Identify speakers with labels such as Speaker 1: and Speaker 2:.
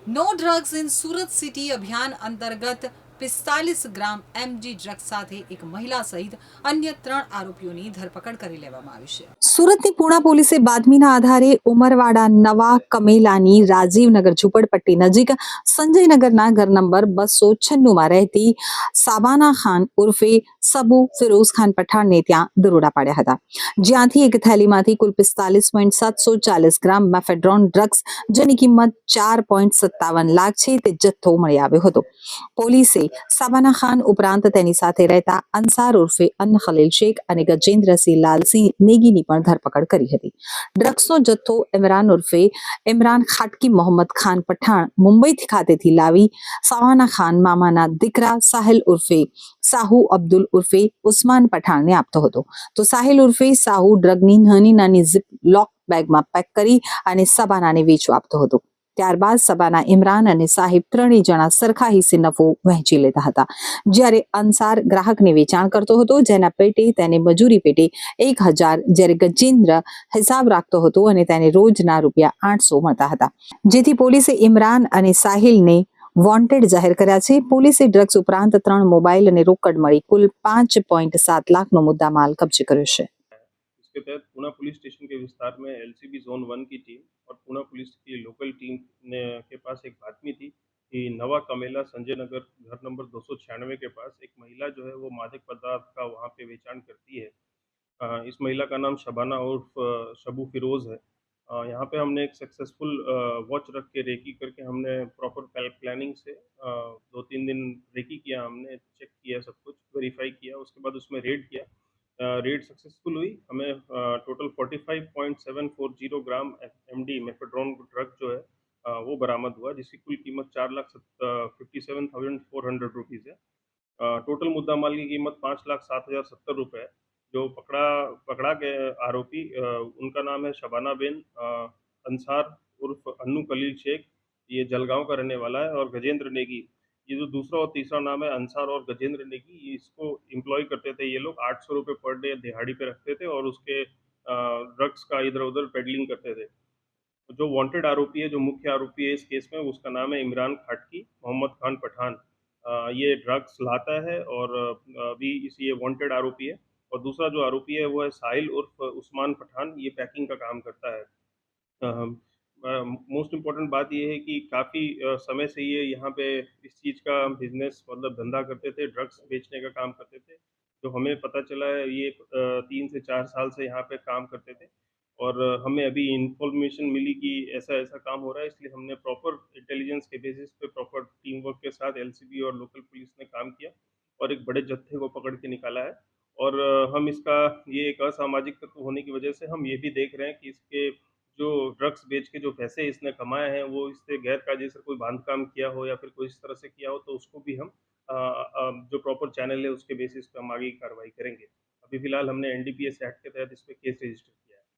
Speaker 1: No drugs in Surat city अभियान अंतर्गत 45 ગ્રામ MG drugs સાથે એક મહિલા સહિત અન્ય 3 આરોપીઓની ધરપકડ કરી લેવામાં આવી છે. સુરતની પૂણા પોલીસે બાતમીના આધારે ઉમરવાડા નવા કમેલાની રાજીવનગર ઝુંપડપટ્ટી નજીક સંજયનગરના ઘર નંબર 296માં રહેતી સાબાના ખાન ઉર્ફે સબુ ફિરોઝ ખાન પઠાણને ત્યાં દરોડા પાડ્યા હતા, જ્યાંથી એક થેલીમાંથી કુલ 45.740 ગ્રામ મેફેડ્રોન ડ્રગ્સ જેની કિંમત 4.57 લાખ છે તે જથ્થો મળી આવ્યો હતો. પોલીસે સાબાના ખાન ઉપરાંત તેની સાથે રહેતા અંસાર ઉર્ફે અન ખલીલ શેખ અને ગજેન્દ્રસિંહ લાલસિંહ નેગીની પણ ધરપકડ કરી હતી. ડ્રગ્સનો જથ્થો ઇમરાન ઉર્ફે ઇમરાન ખાટકી મોહમ્મદ ખાન પઠાણ મુંબઈ ખાતેથી લાવી સાબાના ખાન મામાના દીકરા સાહિલ ઉર્ફે સાહુ અબ્દુલ ઉર્ફે ઉસ્માન પઠાણને આપતો હતો, તો સાહિલ ઉર્ફે સાહુ ડ્રગની નાની નાની ઝીપ લોક બેગમાં પેક કરી અને સબાનાને વેચવા આપતો હતો. ત્યારબાદ સબાના ઇમરાન અને સાહિબ ત્રણેય જણા સરખા હિસ્સે નફો વહેંચી લેતા હતા, જ્યારે અંસાર ગ્રાહકને વેચાણ કરતો હતો, જેના પેટે તેને મજૂરી પેટે 1,000, જ્યારે ગજેન્દ્ર હિસાબ રાખતો હતો અને તેને રોજના ₹800 મળતા હતા, જેથી પોલીસે ઇમરાન અને સાહિલને વોન્ટેડ જાહેર કર્યા છે. પોલીસે ડ્રગ્સ ઉપરાંત 3 મોબાઈલ અને રોકડ મળી કુલ 5.7 લાખનો મુદ્દામાલ કબજે કર્યો છે.
Speaker 2: इसके तहत पूना पुलिस स्टेशन के विस्तार में एलसीबी जोन 1 की टीम और पूना पुलिस की लोकल टीम ने के पास एक बातमी थी कि नवा कमेला संजय नगर घर नंबर 296 के पास एक महिला जो है वो मादक पदार्थ का वहाँ पे वेचाण करती है। इस महिला का नाम शबाना उर्फ शबू फिरोज़ है। यहाँ पे हमने एक सक्सेसफुल वॉच रख के रेकी करके हमने प्रॉपर प्लानिंग से 2-3 दिन रेकी किया, हमने चेक किया, सब कुछ वेरीफाई किया, उसके बाद उसमें रेड किया। रेड सक्सेसफुल हुई, हमें टोटल 45.740 ग्राम एमडी मेफेड्रोन ड्रग जो है वो बरामद हुआ, जिसकी कुल कीमत 4,57,400 है। टोटल मुद्दा माल की कीमत 5,07,070 है। जो पकड़ा के आरोपी उनका नाम है शबाना बिन अंसार उर्फ अन्नू खलील शेख, ये जलगांव का रहने वाला है, और गजेंद्र नेगी, ये जो दूसरा और तीसरा नाम है अंसार और गजेंद्र नेगी, इसको एम्प्लॉय करते थे ये लोग। 800 रुपये पर डे दिहाड़ी पे रखते थे और उसके ड्रग्स का इधर उधर पेडलिंग करते थे। जो वांटेड आरोपी है, जो मुख्य आरोपी है इस केस में, उसका नाम है इमरान खाटकी मोहम्मद खान पठान। ये ड्रग्स लाता है और अभी ये वांटेड आरोपी है। और दूसरा जो आरोपी है वो है साहिल उर्फ उस्मान पठान, ये पैकिंग का काम करता है। मोस्ट इम्पोर्टेंट बात ये है कि काफ़ी समय से ये यहाँ पे इस चीज़ का बिजनेस मतलब धंधा करते थे, ड्रग्स बेचने का काम करते थे। जो हमें पता चला है ये 3 से 4 साल से यहाँ पे काम करते थे, और हमें अभी इन्फॉर्मेशन मिली कि ऐसा-ऐसा काम हो रहा है, इसलिए हमने प्रॉपर इंटेलिजेंस के बेसिस पे प्रॉपर टीम वर्क के साथ एलसीबी और लोकल पुलिस ने काम किया और एक बड़े जत्थे को पकड़ के निकाला है। और हम इसका ये एक असामाजिक तत्व होने की वजह से हम ये भी देख रहे हैं कि इसके जो ड्रग्स बेच के जो पैसे इसने कमाए हैं, वो इससे गैर कायदेसर कोई बांधकाम किया हो या फिर कोई इस तरह से किया हो, तो उसको भी हम जो प्रॉपर चैनल है उसके बेसिस पे हम आगे की कार्रवाई करेंगे। अभी फिलहाल हमने एनडीपीएस एक्ट के तहत इस पे केस रजिस्टर